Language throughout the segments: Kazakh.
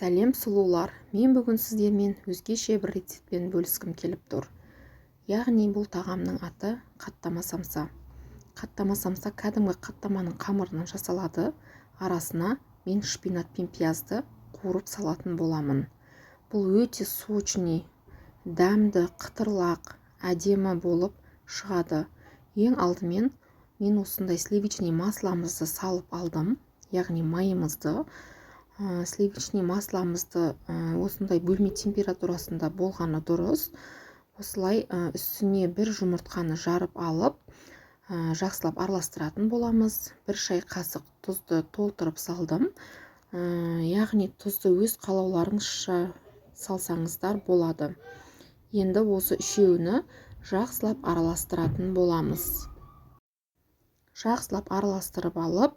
Сәлем сұлулар, мен бүгін сіздермен өзгеше бір рецептпен бөліскім келіп тұр. Яғни бұл тағамның аты қаттама самса. Қаттама самса кәдімгі қаттаманың қамырынан жасалады. Арасына мен шпинат пен пиязды қуырып салатын боламын. Бұл өте сочный, дәмді, қытырлақ, әдемі болып шығады. Ең алдымен мен осындай сливочный масламызды салып алдым, яғни майымызды. Сливочный масламызды осындай бөлме температурасында болғаны дұрыс. Осылай үстіне бір жұмыртқаны жарып алып, жақсылап араластыратын боламыз. Бір шай қасық тұзды толтырып салдым. Яғни тұзды өз қалауларыңызша салсаңыздар болады. Енді осы үшеуіні жақсылап араластыратын боламыз. Жақсылап араластырып алып,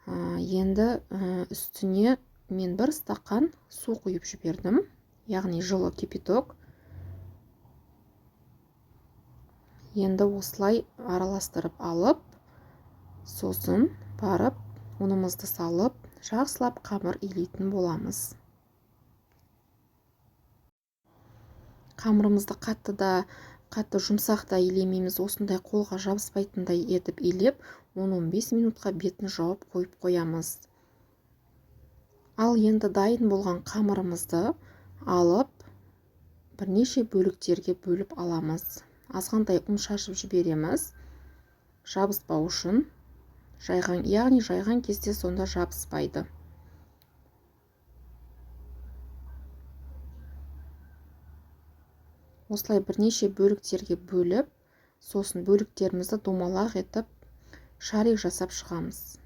енді үстіне мен бір стақан су құйып жібердім, яғни жылы кипяток. Енді осылай араластырып алып, сосын барып ұнымызды салып, жақсылап қамыр илейтін боламыз. Қамырымызды қатты жұмсақ та илемейміз, осындай қолға жабыспайтындай етіп илеп, 10-15 минутқа бетін жауып қойып қоямыз. Ал енді дайын болған қамырымызды алып, бірнеше бөліктерге бөліп аламыз. Азғантай ұн шашып жібереміз, жабыспау үшін. Яғни жайған кезде сонда жабыспайды. Осылай бірнеше бөліктерге бөліп, сосын бөліктерімізді домалақ етіп, шарик жасап шығамыз.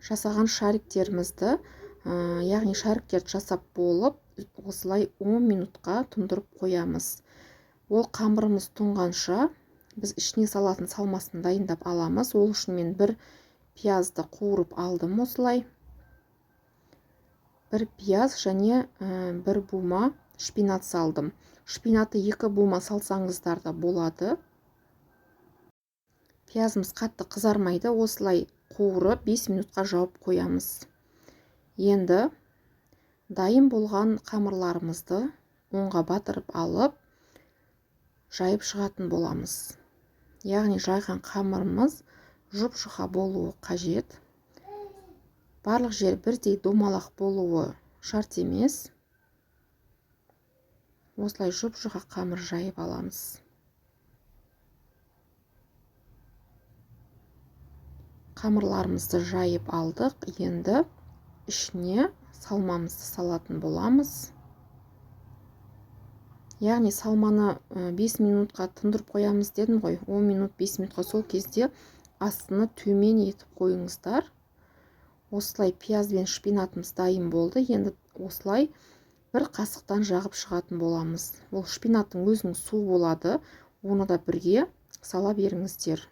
Жасаған шариктерімізді, яғни шариктерді жасап болып, осылай 10 минутқа тұндырып қоямыз. Ол қамырымыз тұнғанша біз ішіне салатын салмасын дайындап аламыз. Ол үшін мен бір пиязды қуырып алдым осылай. Бір пияз және бір бума шпинат салдым. Шпинатты 2 бума салсаңыздар да болады. Пиязымыз қатты қызармайды, осылай қуырып 5 минутқа жауып қоямыз. Енді дайын болған қамырларымызды ұнға батырып алып, жайып шығатын боламыз. Яғни жайған қамырымыз жұп-жұқа болуы қажет. Барлық жер бірдей домалақ болуы шарт емес. Осылай жұп-жұқа қамыр жайып аламыз. Қамырларымызды жайып алдық. Енді ішіне салмамызды салатын боламыз. Яғни салманы 5 минутқа тұндырып қоямыз дедім ғой. 10 минут 5 минутқа, сол кезде астыны төмен етіп қойыңыздар. Осылай пияз бен шпинатымыз дайын болды. Енді осылай бір қасықтан жағып шығатын боламыз. Ол шпинаттың өзінің су болады. Оны да бірге сала беріңіздер.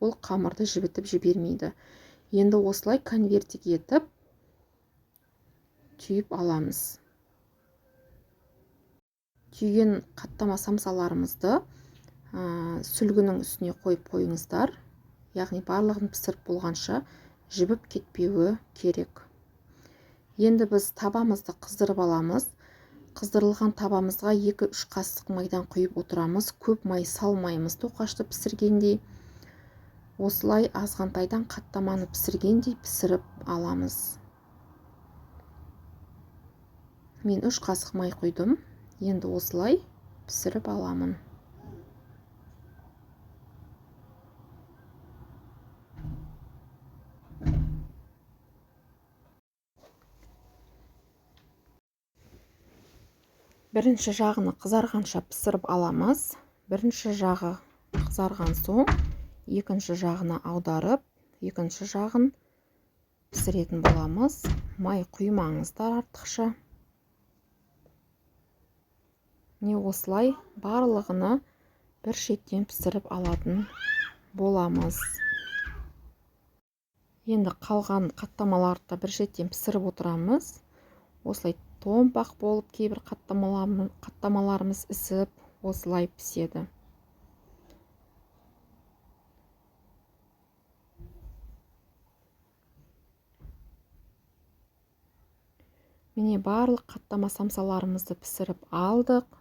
Ол қамырды жібітіп жібермейді. Енді осылай конвертик етіп түйіп аламыз. Түйген қаттама самсаларымызды сүлгінің үстіне қойып қойыңыздар. Яғни барлығын пісіріп болғанша жібіп кетпеуі керек. Енді біз табамызды қыздырып аламыз. Қыздырылған табамызға 2-3 қасық майдан құйып отырамыз. Көп май салмаймыз, тоқашты пісіргендей. Осылай азғантайдан қаттаманы пісіргендей пісіріп аламыз. Мен 3 қасық май құйдым. Енді осылай пісіріп аламын. Бірінші жағыны қызарғанша пісіріп аламыз. Бірінші жағы қызарған соң, екінші жағына аударып, екінші жағын пісіретін боламыз. Май құймаңыздар артықша. Не осылай барлығыны бір шеттен пісіріп алатын боламыз. Енді қалған қаттамаларды бір шеттен пісіріп отырамыз. Осылай томпақ болып кейбір қаттамаларымыз ісіп, осылай піседі. Міне барлық қаттама самсаларымызды пісіріп алдық.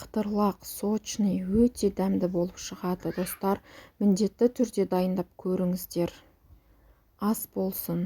Қытырлақ, сочный, өте дәмді болып шығады достар. Міндетті түрде дайындап көріңіздер. Ас болсын.